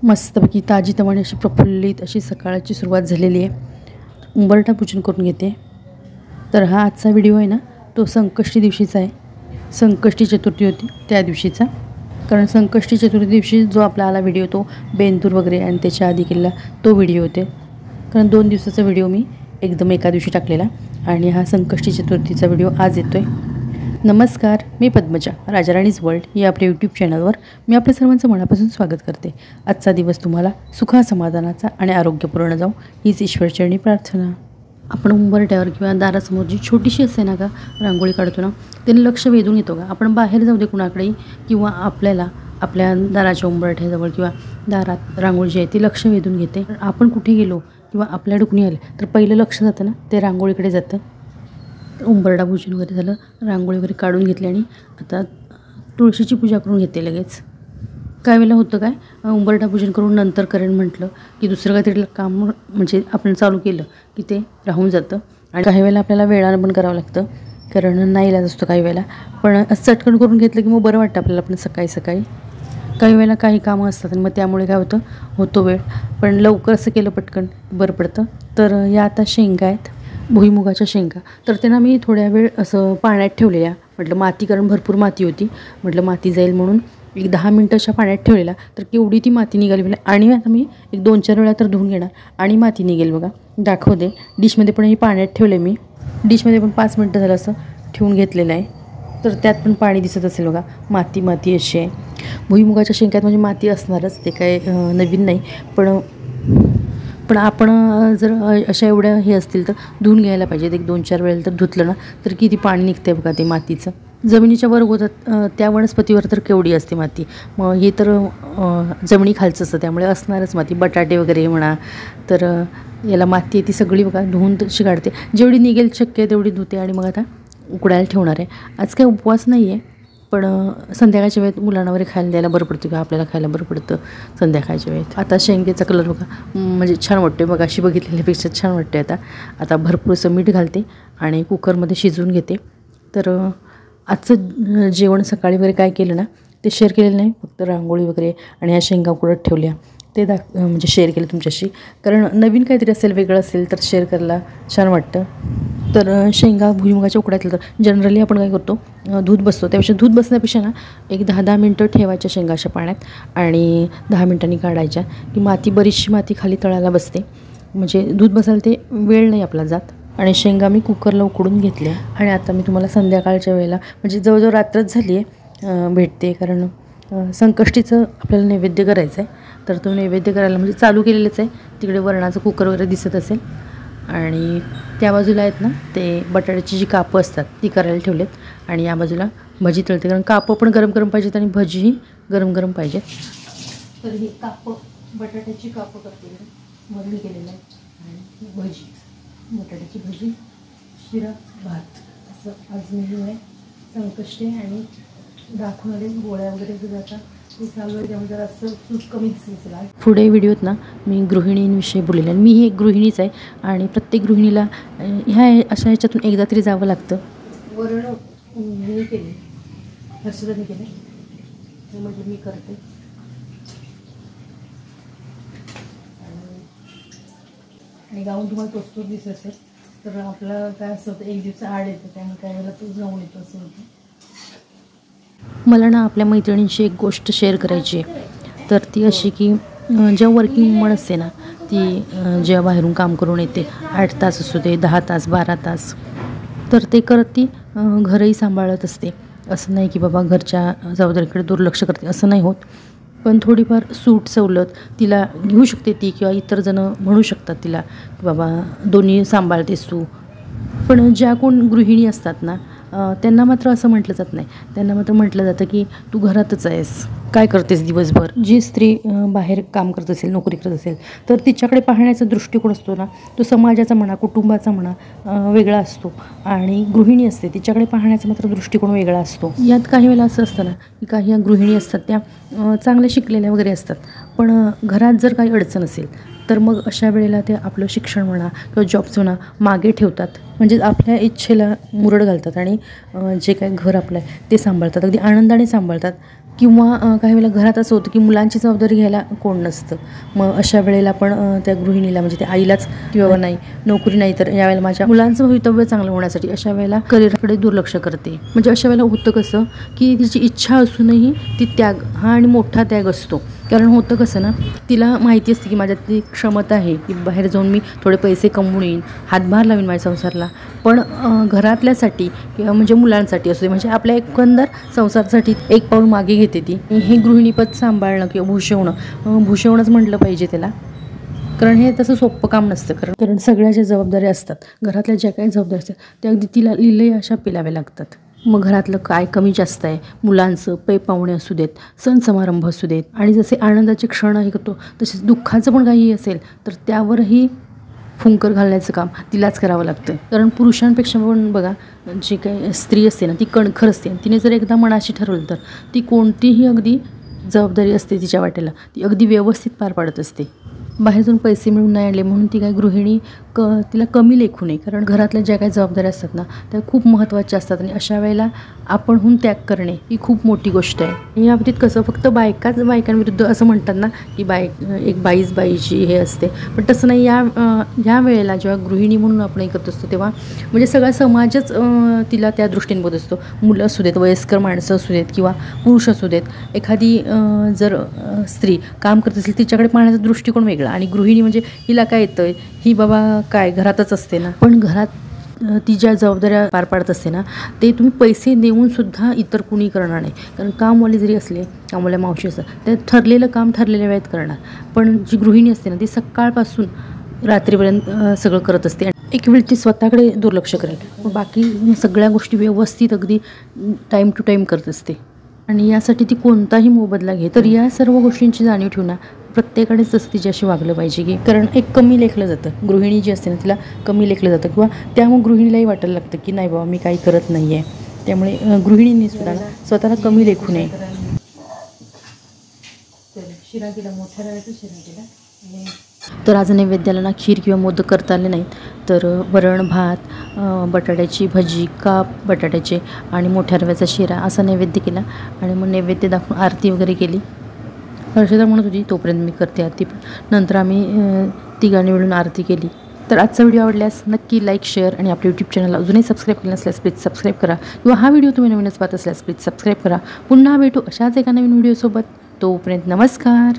मस्तपैकी ताजीतवाणी अशी प्रफुल्लित अशी सकाळची सुरुवात झालेली आहे। उंबरठा पूजन करून घेते। तर हा आजचा व्हिडिओ आहे ना, तो संकष्टी दिवशीचा आहे। संकष्टी चतुर्थी होती त्या दिवशीचा। कारण संकष्टी चतुर्थी दिवशी जो आपला आला व्हिडिओ तो बेंतूर वगैरे आणि त्याच्या आधी केलेला तो व्हिडिओ होते। कारण 2 दिवसाचा व्हिडिओ मी एकदम एका दिवशी टाकलेला आणि हा संकष्टी चतुर्थीचा व्हिडिओ आज येतोय। नमस्कार, मी पद्मजा, राजाराणीज वर्ल्ड या आपल्या यूट्यूब चॅनलवर मी आपल्या सर्वांचं मनापासून स्वागत करते। आजचा दिवस तुम्हाला सुख समाधानाचा आणि आरोग्यपूर्ण जाऊ हीच ईश्वरचरणी प्रार्थना। आपण उंबरठ्यावर किंवा दारासमोर जी छोटीशी असते ना का रांगोळी काढतो ना, त्याने लक्ष वेधून येतो का। आपण बाहेर जाऊ दे कुणाकडे किंवा आपल्याला आपल्या दाराच्या उंबरठ्याजवळ किंवा दारात रांगोळी जी आहे ती लक्ष वेधून घेते। आपण कुठे गेलो किंवा आपल्याकडे कुणी आले तर पहिलं लक्ष जातं ना ते रांगोळीकडे जातं। उंबरठा पूजन वगैरे झालं, रांगोळी वगैरे काढून घेतली आणि आता तुळशीची पूजा करून घेते लगेच। काय वेळेला होतं काय, उंबरठा पूजन करून नंतर करेन म्हटलं की दुसरं काहीतरी काम म्हणजे आपण चालू केलं की ते राहून जातं आणि काही वेळेला आपल्याला वेळानं पण करावं लागतं, कारण नाही इलाज असतो काही वेळेला। पण चटकन करून घेतलं की मग बरं वाटतं आपल्याला पण सकाळी सकाळी। काही वेळेला काही कामं असतात आणि मग त्यामुळे काय होतो वेळ, पण लवकर असं केलं पटकन बरं पडतं। तर या आता शेंगा आहेत, भुईमुगाच्या शेंगा। तर त्यांना मी थोड्या वेळ असं पाण्यात ठेवलेल्या, म्हटलं माती, कारण भरपूर माती होती, म्हटलं माती जाईल म्हणून एक 10 मिनटाच्या पाण्यात ठेवलेला। तर केवढी ती माती निघाली म्हणजे, आणि आता मी एक 2-4 वेळा तर धुवून घेणार आणि माती निघेल बघा। दाखवते डिशमध्ये पण, ही पाण्यात ठेवले मी, डिशमध्ये पण 5 मिनटं झालं असं ठेवून घेतलेलं आहे। तर त्यात पण पाणी दिसत असेल बघा, माती अशी आहे। भुईमुगाच्या शेंगात म्हणजे माती असणारच, ते काय नवीन नाही। पण आपण जर अशा एवढ्या हे असतील तर धुवून घ्यायला पाहिजे। एक 2-4 वेळेला तर धुतलं ना तर किती पाणी निघते बघा ते मातीचं। जमिनीच्या वर होतात त्या वनस्पतीवर तर केवढी असते माती, मग हे तर जमिनी खालचं असतं त्यामुळे असणारच माती। बटाटे वगैरे म्हणा तर याला माती आहे ती सगळी बघा धुवून तशी काढते, जेवढी निघेल शक्य तेवढी धुते आणि मग आता उकडायला ठेवणार आहे। आज काही उपवास नाही आहे, पण संध्याकाळच्या वेळेत मुलांना वगैरे खायला द्यायला बरं पडतं किंवा आपल्याला खायला बरं पडतं संध्याकाळच्या वेळेत। आता शेंगेचा कलर बघा म्हणजे छान वाटते बघा, अशी बघितलेल्यापेक्षा छान वाटते। आता भरपूरसं मीठ घालते आणि कुकरमध्ये शिजवून घेते। तर आजचं जेवण सकाळी वगैरे काय केलं ना ते शेअर केलेलं नाही, फक्त रांगोळी वगैरे आणि ह्या शेंगा उकडत ठेवल्या ते म्हणजे शेअर केलं तुमच्याशी, कारण नवीन काहीतरी असेल, वेगळं असेल तर शेअर करायला छान वाटतं। तर शेंगा भुईमुगाच्या उकडायला तर जनरली आपण काय करतो, दूध बसतो, त्यापेक्षा दूध बसण्यापेक्षा ना एक 10-10 मिनटं ठेवायच्या शेंगा अशा पाण्यात आणि 10 मिनटांनी काढायच्या की बरीचशी माती खाली तळाला बसते, म्हणजे दूध बसायला ते वेळ नाही आपला जात। आणि शेंगा मी कुकरला उकडून घेतल्या आणि आता मी तुम्हाला संध्याकाळच्या वेळेला म्हणजे जवळजवळ रात्रच झाली आहे भेटते, कारण संकष्टीचं आपल्याला नैवेद्य करायचं आहे। तर तो नैवेद्य करायला म्हणजे चालू केलेलंच आहे, तिकडे वरणाचं कुकर वगैरे दिसत असेल आणि त्या बाजूला आहेत ना ते बटाट्याची जी कापं असतात ती करायला ठेवलेत आणि या बाजूला भजी तळते, कारण कापं पण गरम पाहिजेत आणि भजीही गरम पाहिजेत। तर ही कापं, बटाट्याची कापं करते, वरण केलेलं आहे आणि भजी, बटाट्याची भजी, शिरा, भात असं आज मेनू आहे। संकष्टी आणि दाखवून आले गोळ्या वगैरे सुद्धा आता ते चालू आहे, त्यामुळे जरा असं सूप कमी दिसेल। पुढे व्हिडिओत ना मी गृहिणींविषयी बोललेलं आहे, मी ही एक गृहिणीच आहे आणि प्रत्येक गृहिणीला अशा ह्याच्यातून एकदा तरी जावं लागतं। वरण मी केले, हर्षदाने केले, म्हटलं मी करते। आणि गाऊन तुम्हाला तोच दिसत असेल तर आपलं काय असं होतं, एक दिवस आड येतं त्यामुळे काय वेळेला तो जाऊन येतो असं होतं। मला ना आपल्या मैत्रिणींशी एक गोष्ट शेअर करायची आहे, तर ती अशी की जेव्हा वर्किंग वुमन असते ना ती जेव्हा बाहेरून काम करून येते, 8 तास असू दे, 10 तास, 12 तास, तर ते करत ती घरही सांभाळत असते। असं नाही की बाबा घरच्या जबाबदारीकडे दुर्लक्ष करते, असं नाही होत, पण थोडीफार सूट सवलत तिला घेऊ शकते ती, किंवा इतर जण म्हणू शकतात तिला की बाबा दोन्ही सांभाळतेस तू। पण ज्या कोण गृहिणी असतात ना त्यांना मात्र असं म्हटलं जात नाही, त्यांना मात्र म्हटलं जातं की तू घरातच आहेस, काय करतेस दिवसभर। जी स्त्री बाहेर काम करत असेल, नोकरी करत असेल तर तिच्याकडे पाहण्याचा दृष्टिकोन असतो ना तो समाजाचा म्हणा, कुटुंबाचा म्हणा वेगळा असतो, आणि गृहिणी असते तिच्याकडे पाहण्याचा मात्र दृष्टिकोन वेगळा असतो। यात काही वेळेला असं असतं ना की काही गृहिणी असतात त्या चांगल्या शिकलेल्या वगैरे असतात, पण घरात जर काही अडचण असेल तर मग अशा वेळेला ते आपलं शिक्षण म्हणा किंवा जॉबचं म्हणा मागे ठेवतात, म्हणजे आपल्या इच्छेला मुरड घालतात आणि जे काही घर आपलं आहे ते सांभाळतात, अगदी आनंदाने सांभाळतात। किंवा काही वेळेला घरात असं होतं की मुलांची जबाबदारी घ्यायला कोण नसतं. मग अशा वेळेला पण त्या गृहिणीला म्हणजे त्या आईलाच किंवा नाही नोकरी नाही तर यावेळेला माझ्या मुलांचं भवितव्य चांगलं होण्यासाठी अशा वेळेला करिअरकडे दुर्लक्ष करते. म्हणजे अशा वेळेला होतं कसं की तिची इच्छा असूनही ती त्याग हा आणि मोठा त्याग असतो. कारण होतं कसं ना, तिला माहिती असते की माझ्यात ती क्षमता आहे की बाहेर जाऊन मी थोडे पैसे कमवून येईन, हातभार लावीन माझ्या संसाराला. पण घरातल्यासाठी किंवा म्हणजे मुलांसाठी असू दे म्हणजे आपल्या एकंदर संसारासाठी एक पाऊल मागे घेते ती. हे गृहिणीपद सांभाळणं किंवा भूषवणंच म्हटलं पाहिजे त्याला. कारण हे तसं सोपं काम नसतं. कारण सगळ्या ज्या जबाबदाऱ्या असतात, घरातल्या ज्या काही जबाबदाऱ्या असतात त्या अगदी तिला लिलया अशा पेलाव्या लागतात. मग घरातलं काय कमी जास्त आहे, मुलांचं पै पाहुणे असू देत, सण समारंभ असू देत, आणि जसे आनंदाचे क्षण हे करतो तसेच दुःखाचं पण काही असेल तर त्यावरही फुंकर घालण्याचं काम तिलाच करावं लागतं. कारण पुरुषांपेक्षा पण बघा, जी काही स्त्री असते ना ती कणखर असते. तिने जर एकदा मनाशी ठरवलं तर ती कोणतीही अगदी जबाबदारी असते तिच्या वाट्याला ती अगदी व्यवस्थित पार पाडत असते. बाहेरून पैसे मिळून नाही आणले म्हणून ती काही गृहिणी तिला कमी लेखू नये. कारण घरातल्या ज्या काही जबाबदाऱ्या असतात ना त्या खूप महत्त्वाच्या असतात आणि अशा वेळेला आपणहून त्याग करणे ही खूप मोठी गोष्ट आहे. या बाबतीत कसं फक्त बायकांविरुद्ध असं म्हणतात ना की एक बाईच बाईची हे असते, पण तसं नाही. या वेळेला जेव्हा गृहिणी म्हणून आपण हे करत असतो तेव्हा म्हणजे सगळा समाजच तिला त्या दृष्टीने बघत असतो. मुलं असू देत, वयस्कर माणसं असू देत किंवा पुरुष असू देत. एखादी जर स्त्री काम करत असेल तिच्याकडे पाहण्याचा दृष्टिकोन वेगळा. आणि गृहिणी म्हणजे हिला काय येतं, ही बाबा काय घरातच असते ना. पण घरात ती ज्या जबाबदाऱ्या पार पाडत असते ना ते तुम्ही पैसे देऊन सुद्धा इतर कुणी करणार नाही. कारण कामवाले जरी असले, कामवाल्या मावशी असतात, त्या ठरलेलं काम ठरलेल्या वेळेत करणार. पण जी गृहिणी असते ना ती सकाळपासून रात्रीपर्यंत सगळं करत असते. एक वेळ ती स्वतःकडे दुर्लक्ष करेल, पण बाकी सगळ्या गोष्टी व्यवस्थित अगदी टाईम टू टाईम करत असते. आणि यासाठी ती कोणताही मोबदला घे. तर या सर्व गोष्टींची जाणीव ठेवून प्रत्येकानेच तसं तिच्याशी वागलं पाहिजे. की कारण एक कमी लेखलं जातं, गृहिणी जी असते ना तिला कमी लेखलं जातं किंवा त्यामुळे गृहिणीलाही वाटायला लागतं की नाही बाबा मी काही करत नाही आहे. त्यामुळे गृहिणींनी सुद्धा स्वतःला कमी लेखू नये. शिरा केला, मोठ्या रव्याचा शिरा केला. तर आज नैवेद्याला ना खीर किंवा मोदक करता आले नाहीत, तर वरण भात, बटाट्याची भजी, काप बटाट्याचे आणि मोठ्या रव्याचा शिरा असा नैवेद्य केला. आणि मग नैवेद्य दाखवून आरती वगैरे केली. हर्षदा म्हणत होती तोपर्यंत मी करते आरती, पण नंतर आम्ही तिघांनी मिळून आरती केली. तर आजचा व्हिडिओ आवडल्यास नक्की लाईक, शेअर आणि आपल्या यूट्यूब चॅनलला अजूनही सबस्क्राईब केलं नसल्यास प्लीज सबस्क्राईब करा. किंवा हा व्हिडिओ तुम्ही नवीनच पाहत असल्यास प्लीज सबस्क्राईब करा. पुन्हा भेटू अशाच एका नवीन व्हिडिओसोबत. तोपर्यंत नमस्कार.